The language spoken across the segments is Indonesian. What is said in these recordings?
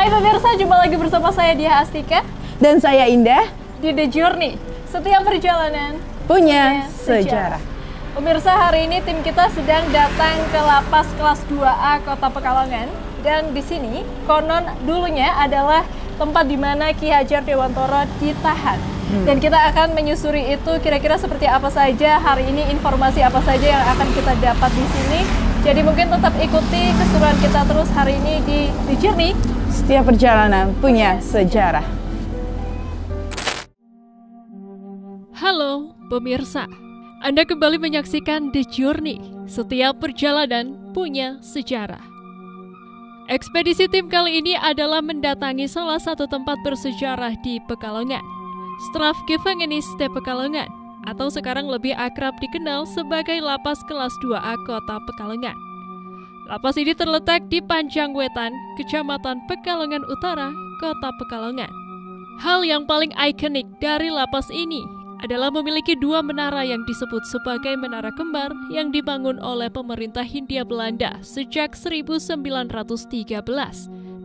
Hai pemirsa, jumpa lagi bersama saya Diah Astika dan saya Indah di The Journey. Setiap perjalanan punya sejarah. Pemirsa, hari ini tim kita sedang datang ke lapas kelas 2A Kota Pekalongan, dan di sini konon dulunya adalah tempat di mana Ki Hajar Dewantara ditahan. Dan kita akan menyusuri itu kira-kira seperti apa saja hari ini, informasi apa saja yang akan kita dapat di sini. Jadi mungkin tetap ikuti keseruan kita terus hari ini di The Journey. Setiap perjalanan punya sejarah. Halo pemirsa, Anda kembali menyaksikan The Journey. Setiap perjalanan punya sejarah. Ekspedisi tim kali ini adalah mendatangi salah satu tempat bersejarah di Pekalongan, Strafgevangenis de Pekalongan, atau sekarang lebih akrab dikenal sebagai Lapas Kelas 2A Kota Pekalongan. Lapas ini terletak di Panjangwetan, Kecamatan Pekalongan Utara, Kota Pekalongan. Hal yang paling ikonik dari lapas ini adalah memiliki dua menara yang disebut sebagai menara kembar yang dibangun oleh pemerintah Hindia Belanda sejak 1913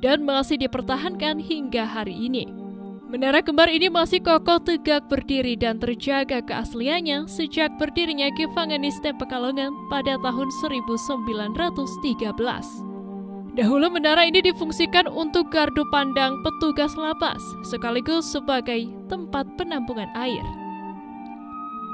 dan masih dipertahankan hingga hari ini. Menara kembar ini masih kokoh tegak berdiri dan terjaga keasliannya sejak berdirinya Gevangenis de Pekalongan pada tahun 1913. Dahulu menara ini difungsikan untuk gardu pandang petugas lapas, sekaligus sebagai tempat penampungan air.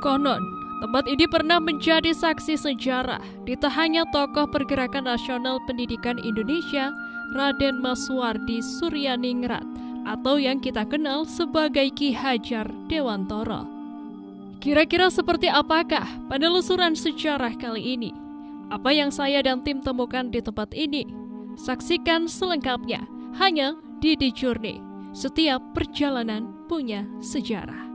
Konon, tempat ini pernah menjadi saksi sejarah ditahannya tokoh pergerakan nasional pendidikan Indonesia, Raden Maswardi Suryaningrat, atau yang kita kenal sebagai Ki Hajar Dewantara. Kira-kira seperti apakah penelusuran sejarah kali ini? Apa yang saya dan tim temukan di tempat ini? Saksikan selengkapnya hanya di The Journey. Setiap perjalanan punya sejarah.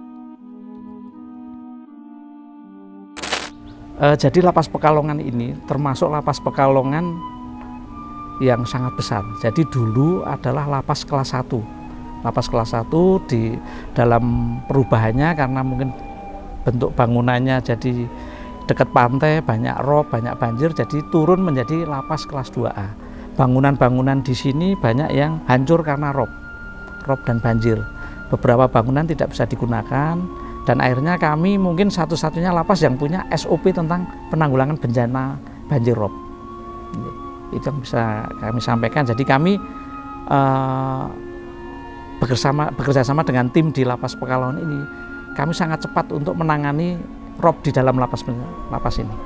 Jadi lapas Pekalongan ini termasuk lapas Pekalongan yang sangat besar. Jadi dulu adalah lapas kelas 1. Lapas kelas 1 di dalam perubahannya karena mungkin bentuk bangunannya jadi dekat pantai, banyak rob, banyak banjir, jadi turun menjadi lapas kelas 2A. Bangunan-bangunan di sini banyak yang hancur karena rob dan banjir. Beberapa bangunan tidak bisa digunakan dan akhirnya kami mungkin satu-satunya lapas yang punya SOP tentang penanggulangan bencana banjir rob. Itu yang bisa kami sampaikan. Jadi kami bekerja sama dengan tim di lapas Pekalongan ini, kami sangat cepat untuk menangani rob di dalam lapas ini.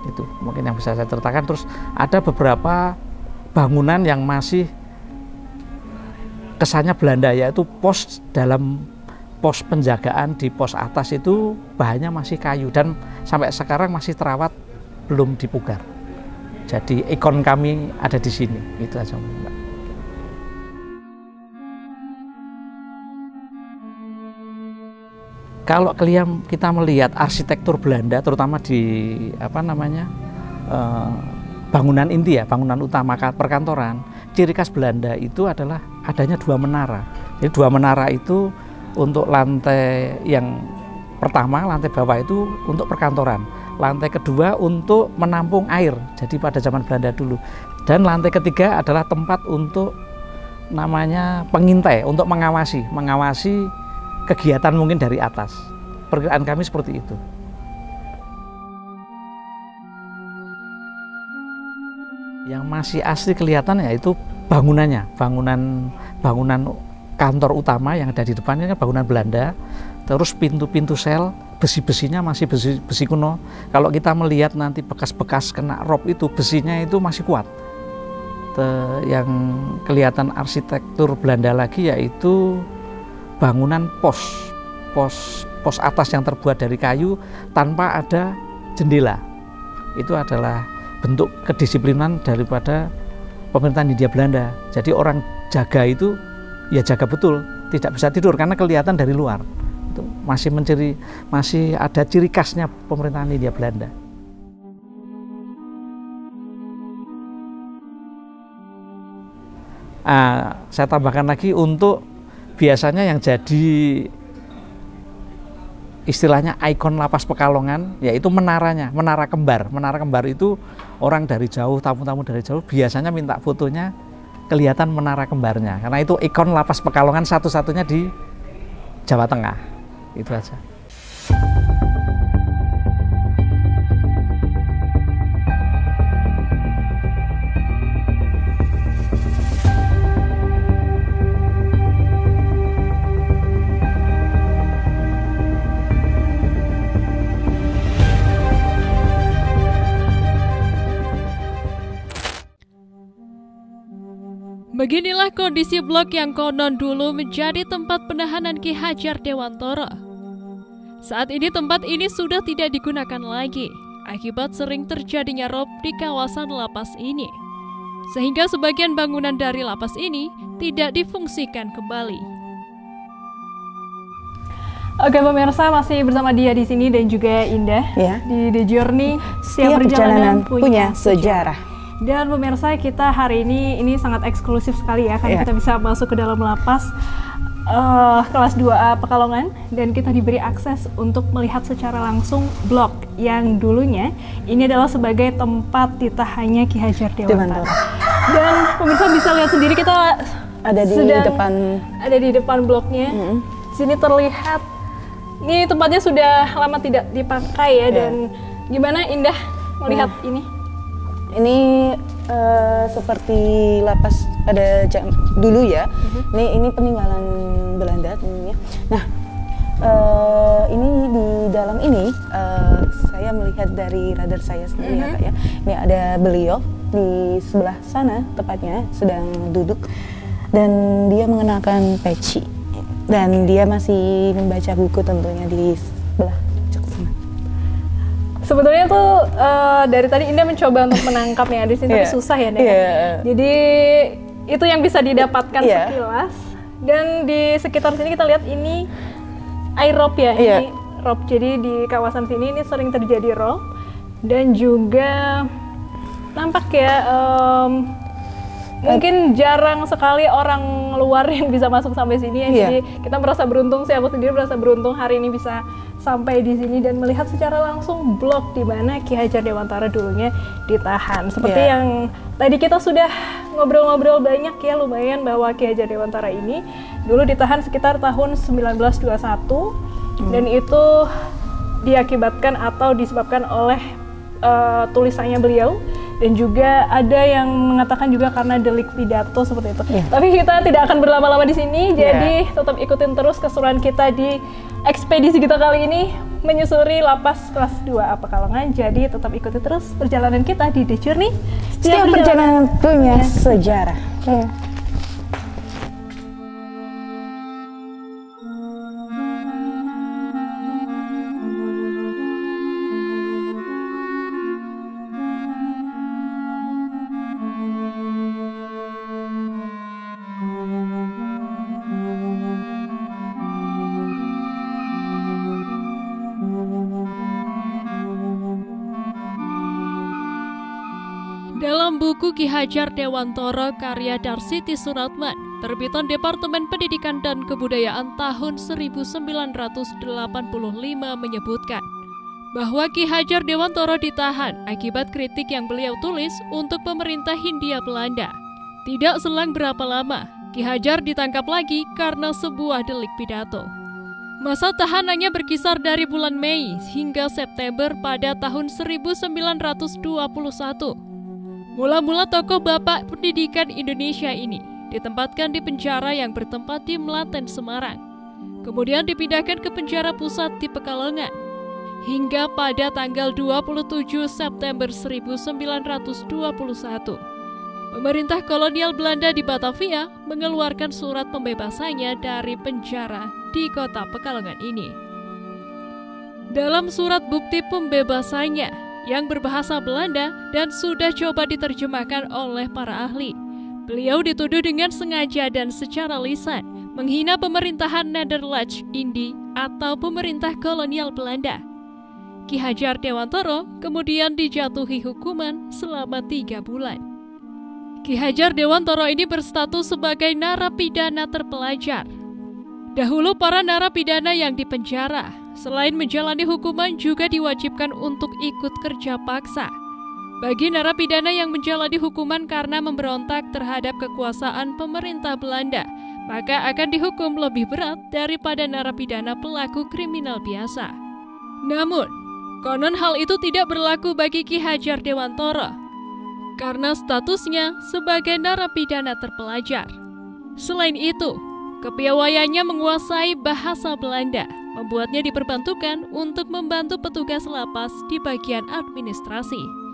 Itu mungkin yang bisa saya ceritakan. Terus ada beberapa bangunan yang masih kesannya Belanda, yaitu pos penjagaan di pos atas itu bahannya masih kayu dan sampai sekarang masih terawat, belum dipugar. Jadi ikon kami ada di sini. Itu aja, Mbak. Kalau kita melihat arsitektur Belanda, terutama di bangunan inti ya, bangunan utama perkantoran, ciri khas Belanda itu adalah adanya dua menara. Jadi dua menara itu untuk lantai yang pertama, lantai bawah itu untuk perkantoran, lantai kedua untuk menampung air. Jadi pada zaman Belanda dulu, dan lantai ketiga adalah tempat untuk namanya pengintai, untuk mengawasi kegiatan mungkin dari atas. Perkiraan kami seperti itu. Yang masih asli kelihatan yaitu bangunannya, bangunan kantor utama yang ada di depan ini kan bangunan Belanda. Terus pintu-pintu sel, besi-besinya masih besi kuno. Kalau kita melihat nanti bekas-bekas kena rob itu, besinya itu masih kuat. Yang kelihatan arsitektur Belanda lagi yaitu bangunan pos atas yang terbuat dari kayu tanpa ada jendela. Itu adalah bentuk kedisiplinan daripada pemerintahan Hindia Belanda. Jadi orang jaga itu ya jaga betul, tidak bisa tidur karena kelihatan dari luar. Itu masih ada ciri khasnya pemerintahan Hindia Belanda. Saya tambahkan lagi untuk biasanya yang jadi istilahnya ikon lapas Pekalongan yaitu menaranya, menara kembar. Menara kembar itu orang dari jauh, tamu-tamu dari jauh biasanya minta fotonya kelihatan menara kembarnya, karena itu ikon Lapas Pekalongan satu-satunya di Jawa Tengah. Itu aja. Beginilah kondisi blok yang konon dulu menjadi tempat penahanan Ki Hajar Dewantara. Saat ini tempat ini sudah tidak digunakan lagi akibat sering terjadinya rob di kawasan lapas ini, sehingga sebagian bangunan dari lapas ini tidak difungsikan kembali. Oke pemirsa, masih bersama dia di sini dan juga Indah Ya. di The Journey. Setiap perjalanan punya sejarah. Dan pemirsa, kita hari ini sangat eksklusif sekali ya, karena Iya. kita bisa masuk ke dalam lapas kelas 2A Pekalongan, dan kita diberi akses untuk melihat secara langsung blok yang dulunya ini adalah sebagai tempat ditahannya Ki Hajar Dewantara. Dan pemirsa bisa lihat sendiri, kita Ada di depan bloknya. Di sini terlihat ini tempatnya sudah lama tidak dipakai ya. Dan gimana Indah melihat ini? Ini seperti lapas pada dulu ya. Ini peninggalan Belanda tentunya. Nah, ini di dalam ini saya melihat dari radar saya sendiri ya Kak ya. Ini ada beliau di sebelah sana tepatnya sedang duduk dan dia mengenakan peci dan dia masih membaca buku tentunya di sebelah sana. Sebetulnya tuh dari tadi Indah mencoba untuk menangkapnya di sini, tapi susah ya, Indah. Jadi itu yang bisa didapatkan sekilas. Dan di sekitar sini kita lihat ini air rob ya, ini rob. Jadi di kawasan sini ini sering terjadi rob dan juga nampak ya mungkin jarang sekali orang luar yang bisa masuk sampai sini ya. Jadi kita merasa beruntung sih, aku sendiri merasa beruntung hari ini bisa sampai di sini dan melihat secara langsung blok di mana Ki Hajar Dewantara dulunya ditahan. Seperti yang tadi kita sudah ngobrol-ngobrol banyak ya, lumayan, bahwa Ki Hajar Dewantara ini dulu ditahan sekitar tahun 1921 dan itu diakibatkan atau disebabkan oleh tulisannya beliau. Dan juga ada yang mengatakan juga karena delik pidato seperti itu. Tapi kita tidak akan berlama-lama di sini, jadi tetap ikutin terus keseruan kita di ekspedisi kita kali ini menyusuri lapas kelas 2A Pekalongan. Jadi tetap ikuti terus perjalanan kita di The Journey. Setiap perjalanan punya sejarah. Dalam buku Ki Hajar Dewantara karya Darsiti Suratman, terbitan Departemen Pendidikan dan Kebudayaan tahun 1985 menyebutkan bahwa Ki Hajar Dewantara ditahan akibat kritik yang beliau tulis untuk pemerintah Hindia Belanda. Tidak selang berapa lama, Ki Hajar ditangkap lagi karena sebuah delik pidato. Masa tahanannya berkisar dari bulan Mei hingga September pada tahun 1921. Mula-mula tokoh Bapak Pendidikan Indonesia ini ditempatkan di penjara yang bertempat di Melaten, Semarang. Kemudian dipindahkan ke penjara pusat di Pekalongan. Hingga pada tanggal 27 September 1921, pemerintah kolonial Belanda di Batavia mengeluarkan surat pembebasannya dari penjara di kota Pekalongan ini. Dalam surat bukti pembebasannya yang berbahasa Belanda dan sudah coba diterjemahkan oleh para ahli, beliau dituduh dengan sengaja dan secara lisan menghina pemerintahan Nederlandse Indie atau pemerintah kolonial Belanda. Ki Hajar Dewantara kemudian dijatuhi hukuman selama 3 bulan. Ki Hajar Dewantara ini berstatus sebagai narapidana terpelajar. Dahulu para narapidana yang dipenjara selain menjalani hukuman juga diwajibkan untuk ikut kerja paksa. Bagi narapidana yang menjalani hukuman karena memberontak terhadap kekuasaan pemerintah Belanda, maka akan dihukum lebih berat daripada narapidana pelaku kriminal biasa. Namun, konon hal itu tidak berlaku bagi Ki Hajar Dewantara karena statusnya sebagai narapidana terpelajar. Selain itu, kepiawaiannya menguasai bahasa Belanda, membuatnya diperbantukan untuk membantu petugas lapas di bagian administrasi.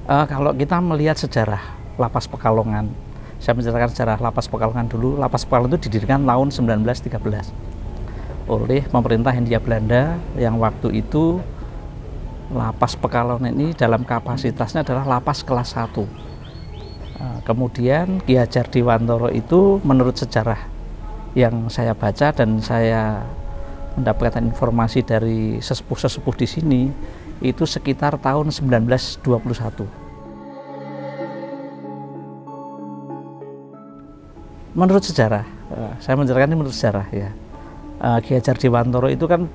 Kalau kita melihat sejarah Lapas Pekalongan, saya menceritakan sejarah Lapas Pekalongan dulu. Lapas Pekalongan itu didirikan tahun 1913 oleh pemerintah Hindia Belanda, yang waktu itu Lapas Pekalongan ini dalam kapasitasnya adalah lapas kelas 1. Kemudian Ki Hajar Dewantara itu menurut sejarah yang saya baca dan saya mendapatkan informasi dari sesepuh-sesepuh di sini, itu sekitar tahun 1921. Menurut sejarah, saya menceritakan ini menurut sejarah ya. Ki Hajar Dewantara itu kan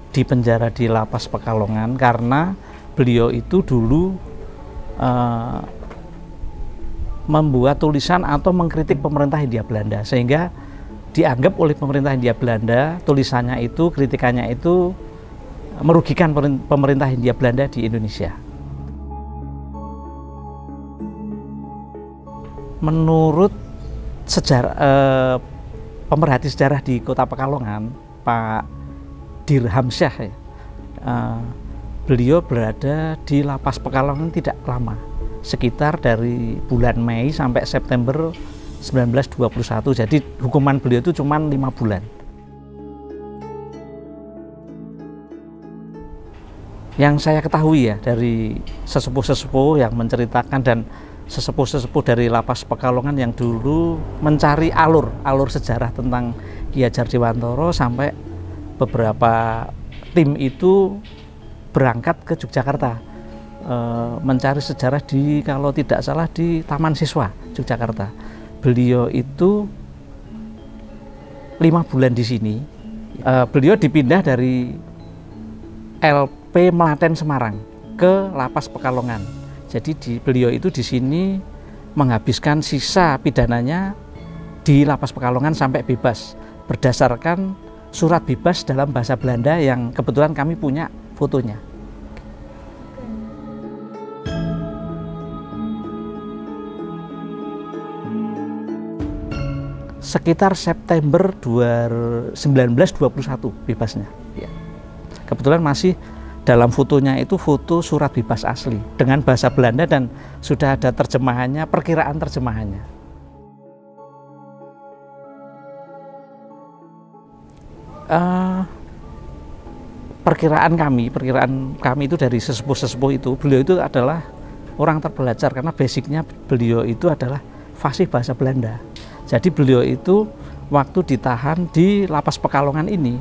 dipenjara di Lapas Pekalongan karena beliau itu dulu membuat tulisan atau mengkritik pemerintah Hindia Belanda, sehingga dianggap oleh pemerintah Hindia Belanda tulisannya itu, kritikannya itu merugikan pemerintah Hindia Belanda di Indonesia. Menurut sejarah pemerhati sejarah di Kota Pekalongan, Pak Dirhamsyah, beliau berada di Lapas Pekalongan tidak lama, sekitar dari bulan Mei sampai September 1921. Jadi hukuman beliau itu cuma 5 bulan. Yang saya ketahui ya dari sesepuh-sesepuh yang menceritakan dan sesepuh-sesepuh dari Lapas Pekalongan yang dulu mencari alur sejarah tentang Ki Hajar Dewantara, sampai beberapa tim itu berangkat ke Yogyakarta mencari sejarah di, kalau tidak salah, di Taman Siswa Yogyakarta. Beliau itu 5 bulan di sini. Beliau dipindah dari LP Melaten Semarang ke Lapas Pekalongan. Jadi beliau itu di sini menghabiskan sisa pidananya di Lapas Pekalongan sampai bebas berdasarkan surat bebas dalam bahasa Belanda yang kebetulan kami punya fotonya. Sekitar September 1921 bebasnya. Ya. Kebetulan masih dalam fotonya itu foto surat bebas asli dengan bahasa Belanda dan sudah ada terjemahannya, perkiraan terjemahannya. Perkiraan kami itu dari sesepuh-sesepuh itu, beliau itu adalah orang terpelajar karena basicnya beliau itu adalah fasih bahasa Belanda. Jadi beliau itu waktu ditahan di Lapas Pekalongan ini,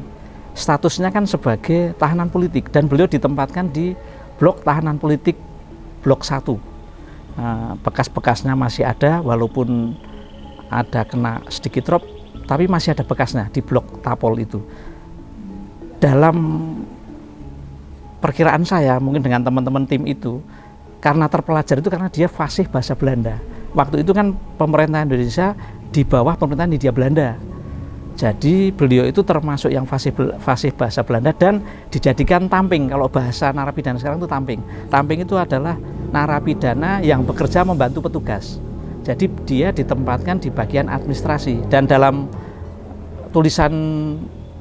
statusnya kan sebagai tahanan politik dan beliau ditempatkan di blok tahanan politik blok 1. Bekas-bekasnya masih ada, walaupun ada kena sedikit drop, tapi masih ada bekasnya di blok Tapol itu. Dalam perkiraan saya, mungkin dengan teman-teman tim itu, karena terpelajar itu karena dia fasih bahasa Belanda. Waktu itu kan pemerintah Indonesia di bawah pemerintahan Hindia Belanda. Jadi beliau itu termasuk yang fasih bahasa Belanda dan dijadikan tamping. Kalau bahasa narapidana sekarang itu tamping. Tamping itu adalah narapidana yang bekerja membantu petugas. Jadi dia ditempatkan di bagian administrasi. Dan dalam tulisan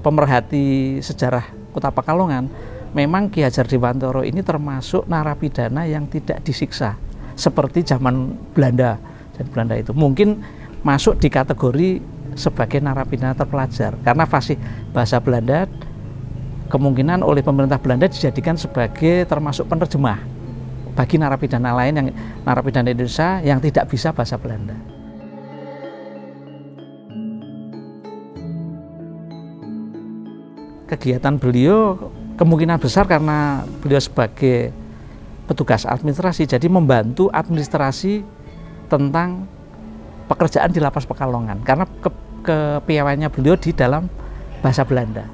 pemerhati sejarah Kota Pekalongan, memang Ki Hajar Dewantara ini termasuk narapidana yang tidak disiksa seperti zaman Belanda. Dan Belanda itu mungkin masuk di kategori sebagai narapidana terpelajar karena fasih bahasa Belanda, kemungkinan oleh pemerintah Belanda dijadikan sebagai termasuk penerjemah bagi narapidana lain, yang narapidana Indonesia yang tidak bisa bahasa Belanda. kegiatan beliau kemungkinan besar karena beliau sebagai petugas administrasi, jadi membantu administrasi tentang pekerjaan di Lapas Pekalongan karena kepiawaiannya beliau di dalam bahasa Belanda.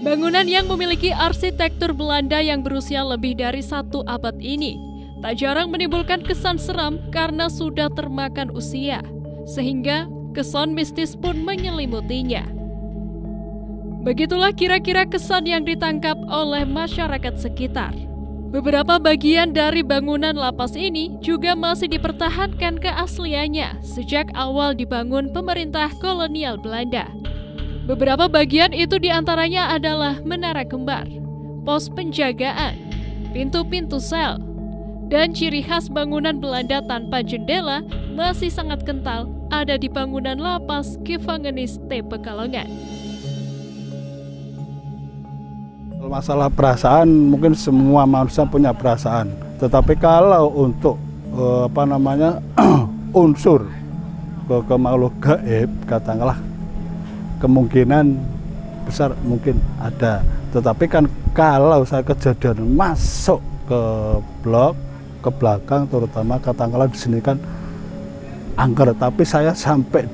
Bangunan yang memiliki arsitektur Belanda yang berusia lebih dari 1 abad ini tak jarang menimbulkan kesan seram karena sudah termakan usia, sehingga kesan mistis pun menyelimutinya. Begitulah kira-kira kesan yang ditangkap oleh masyarakat sekitar. Beberapa bagian dari bangunan lapas ini juga masih dipertahankan keasliannya sejak awal dibangun pemerintah kolonial Belanda. Beberapa bagian itu diantaranya adalah menara kembar, pos penjagaan, pintu-pintu sel, dan ciri khas bangunan Belanda tanpa jendela masih sangat kental ada di bangunan lapas Gevangenis T Pekalongan. Masalah perasaan, mungkin semua manusia punya perasaan, tetapi kalau untuk unsur ke makhluk gaib, katakanlah kemungkinan besar mungkin ada, tetapi kan kalau saya kejadian masuk ke blok ke belakang, terutama katakanlah di sini kan angker, tapi saya sampai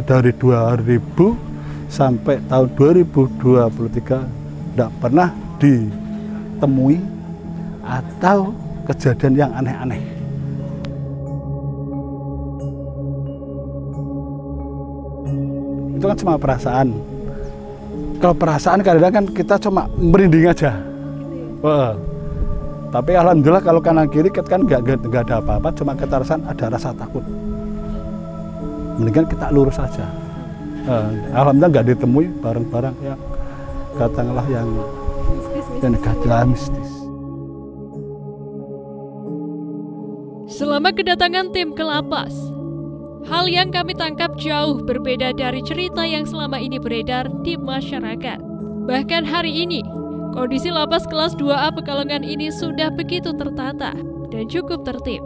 dari 2000 sampai tahun 2023 tidak pernah ditemui atau kejadian yang aneh-aneh. Itu kan cuma perasaan. Kalau perasaan kadang-kadang kan kita cuma merinding aja. Tapi alhamdulillah kalau kanan kiri kan nggak ada apa-apa, cuma kita ada rasa takut. Mendingan kita lurus aja. Alhamdulillah nggak ditemui barang-barang yang katakanlah yang negatif, mistis. Selama kedatangan tim ke lapas, hal yang kami tangkap jauh berbeda dari cerita yang selama ini beredar di masyarakat. Bahkan hari ini, kondisi lapas kelas 2A Pekalongan ini sudah begitu tertata dan cukup tertib.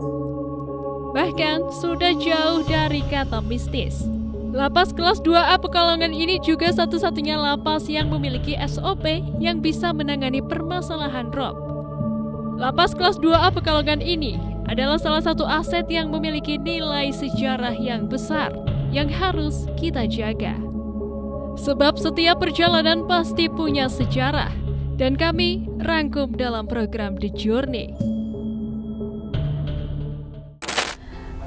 Bahkan sudah jauh dari kata mistis. Lapas kelas 2A Pekalongan ini juga satu-satunya lapas yang memiliki SOP yang bisa menangani permasalahan rob. Lapas kelas 2A Pekalongan ini adalah salah satu aset yang memiliki nilai sejarah yang besar yang harus kita jaga. Sebab setiap perjalanan pasti punya sejarah, dan kami rangkum dalam program The Journey.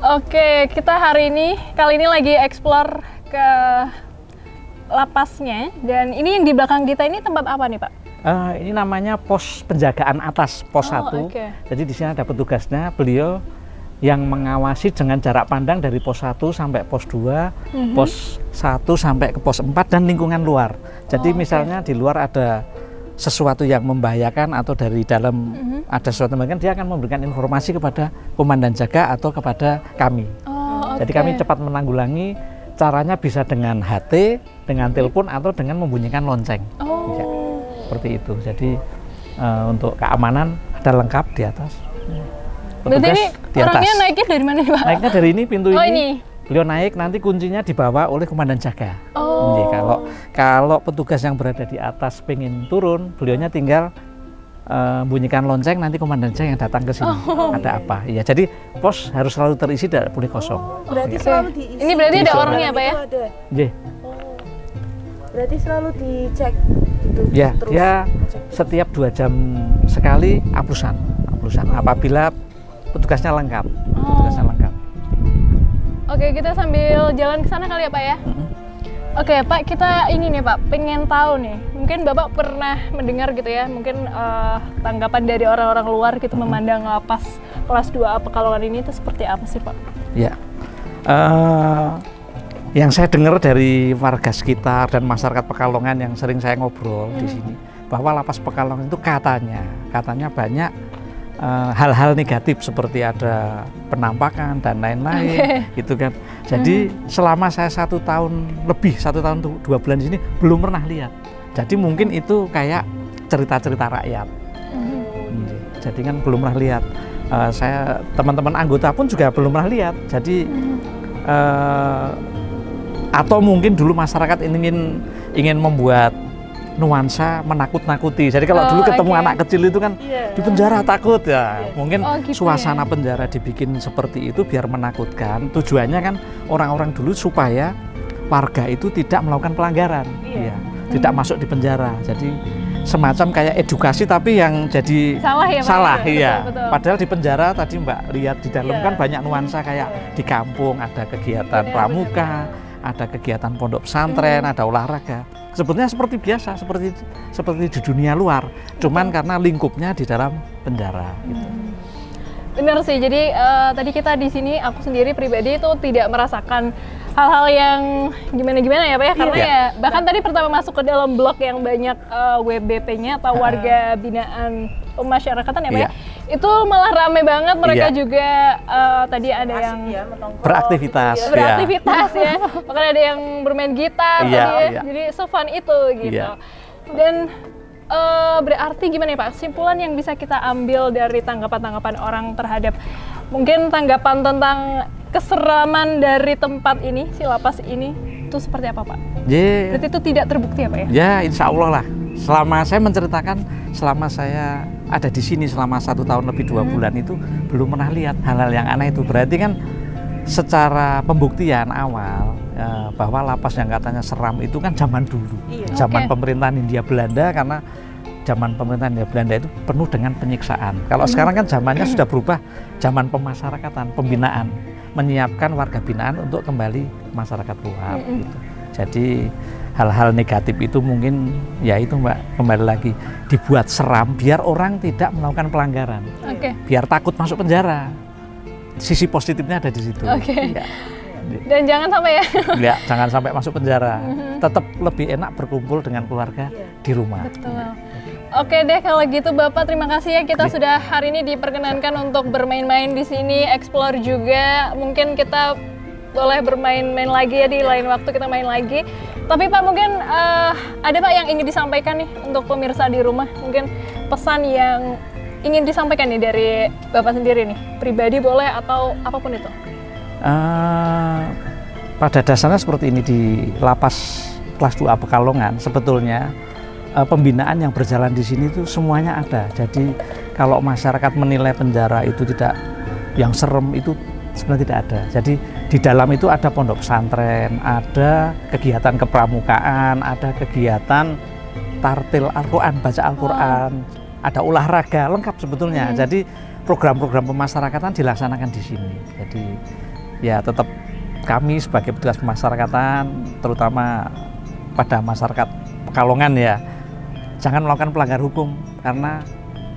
Oke, kita kali ini lagi explore ke lapasnya, dan ini yang di belakang kita ini tempat apa nih Pak? Ini namanya pos penjagaan atas, pos 1. Okay. Jadi di sini ada petugasnya, beliau yang mengawasi dengan jarak pandang dari pos 1 sampai pos 2, pos 1 sampai ke pos 4 dan lingkungan luar. Jadi misalnya di luar ada sesuatu yang membahayakan atau dari dalam ada sesuatu yang membahayakan, dia akan memberikan informasi kepada komandan jaga atau kepada kami. Jadi kami cepat menanggulangi, caranya bisa dengan HT, dengan telepon atau dengan membunyikan lonceng. Ya, seperti itu. Jadi untuk keamanan ada lengkap di atas. Berarti ini orangnya naiknya dari mana Pak? Naiknya dari ini, pintu ini. Beliau naik, nanti kuncinya dibawa oleh komandan jaga. Jadi kalau petugas yang berada di atas pengen turun, beliaunya tinggal bunyikan lonceng, nanti komandan jaga yang datang ke sini. Ada apa? Ya, jadi pos harus selalu terisi, tidak boleh kosong. Berarti selalu diisi. Ini berarti ada orangnya Pak ya? Iya. Berarti selalu dicek gitu. Ya, dia setiap 2 jam sekali aplusan. Apabila petugasnya lengkap. Oke, kita sambil jalan ke sana kali ya Pak ya. Oke Pak, kita ini nih Pak, pengen tahu nih, mungkin Bapak pernah mendengar gitu ya, mungkin tanggapan dari orang-orang luar gitu memandang lapas kelas 2A Pekalongan ini itu seperti apa sih Pak? Ya, yang saya dengar dari warga sekitar dan masyarakat Pekalongan yang sering saya ngobrol di sini, bahwa lapas Pekalongan itu katanya banyak hal-hal negatif seperti ada penampakan dan lain-lain, gitu kan. Jadi selama saya 1 tahun 1 tahun 2 bulan di sini belum pernah lihat. Jadi mungkin itu kayak cerita-cerita rakyat. Jadi kan belum pernah lihat. Saya teman-teman anggota pun juga belum pernah lihat. Jadi atau mungkin dulu masyarakat ingin membuat nuansa menakut-nakuti. Jadi kalau dulu ketemu anak kecil itu kan di penjara takut ya. Mungkin suasana penjara dibikin seperti itu biar menakutkan. Tujuannya kan orang-orang dulu supaya warga itu tidak melakukan pelanggaran, ya, tidak masuk di penjara. Jadi semacam kayak edukasi tapi yang jadi salah, iya. Betul. Padahal di penjara tadi Mbak lihat di dalam kan banyak nuansa kayak di kampung ada kegiatan pramuka, ada kegiatan pondok pesantren, ada olahraga. Sebetulnya seperti biasa, seperti di dunia luar. Cuman karena lingkupnya di dalam penjara. Gitu. Benar sih. Jadi tadi kita di sini aku sendiri pribadi itu tidak merasakan hal-hal yang gimana-gimana ya Pak ya, karena ya bahkan tadi pertama masuk ke dalam blok yang banyak WBP-nya atau warga binaan pemasyarakatan ya Pak ya, itu malah rame banget, mereka juga tadi ada yang beraktivitas ya, bahkan ada yang bermain gitar tadi ya, jadi so fun itu gitu. Dan berarti gimana ya Pak, kesimpulan yang bisa kita ambil dari tanggapan-tanggapan orang terhadap mungkin tanggapan tentang keseraman dari tempat ini, si lapas ini, itu seperti apa Pak? Berarti itu tidak terbukti ya Pak ya? Ya insya Allah lah. Selama saya menceritakan, selama saya ada di sini selama 1 tahun lebih 2 bulan itu belum pernah lihat hal-hal yang aneh itu. Berarti kan secara pembuktian awal bahwa lapas yang katanya seram itu kan zaman dulu, zaman pemerintahan Hindia Belanda, karena zaman pemerintahan Hindia Belanda itu penuh dengan penyiksaan. Kalau sekarang kan zamannya sudah berubah, zaman pemasyarakatan, pembinaan, menyiapkan warga binaan untuk kembali masyarakat luar. Gitu. Jadi hal-hal negatif itu mungkin ya itu Mbak, kembali lagi dibuat seram biar orang tidak melakukan pelanggaran, biar takut masuk penjara. Sisi positifnya ada di situ. Ya. Dan jangan sampai ya jangan sampai masuk penjara. Tetap lebih enak berkumpul dengan keluarga di rumah. Betul. Oke deh kalau gitu Bapak, terima kasih ya, kita sudah hari ini diperkenankan untuk bermain-main di sini, explore juga. Mungkin kita boleh bermain-main lagi ya, di lain waktu kita main lagi. Tapi Pak mungkin ada Pak yang ingin disampaikan nih untuk pemirsa di rumah, mungkin pesan yang ingin disampaikan nih dari Bapak sendiri nih, pribadi boleh atau apapun itu. Pada dasarnya seperti ini, di lapas kelas 2A Pekalongan sebetulnya pembinaan yang berjalan di sini itu semuanya ada. Jadi kalau masyarakat menilai penjara itu tidak, yang serem itu sebenarnya tidak ada. Jadi di dalam itu ada pondok pesantren, ada kegiatan kepramukaan, ada kegiatan tartil Al-Quran, baca Al-Quran, ada olahraga, lengkap sebetulnya. Jadi program-program pemasyarakatan dilaksanakan di sini. Jadi ya tetap kami sebagai petugas pemasyarakatan, terutama pada masyarakat Pekalongan ya, jangan melakukan pelanggar hukum karena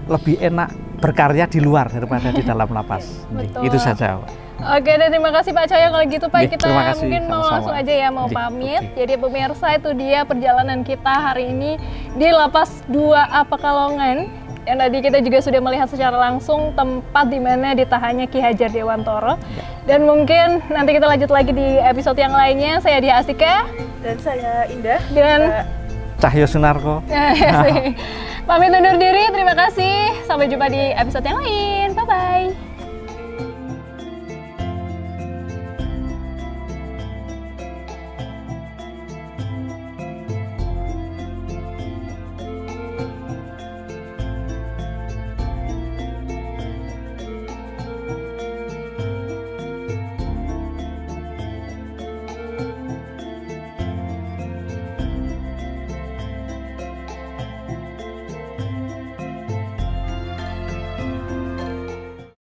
lebih enak berkarya di luar daripada di dalam lapas. Itu saja. Oke deh, terima kasih Pak Cahyo. Kalau gitu Pak, kita mungkin mau langsung aja ya, mau pamit. Jadi pemirsa, itu dia perjalanan kita hari ini di Lapas 2A Pekalongan. Yang tadi kita juga sudah melihat secara langsung tempat di mana ditahannya Ki Hajar Dewantoro. Dan mungkin nanti kita lanjut lagi di episode yang lainnya. Saya Dia Astika. Dan saya Indah. Dan Cahyo Sunarko. Pamit undur diri, terima kasih. Sampai jumpa di episode yang lain.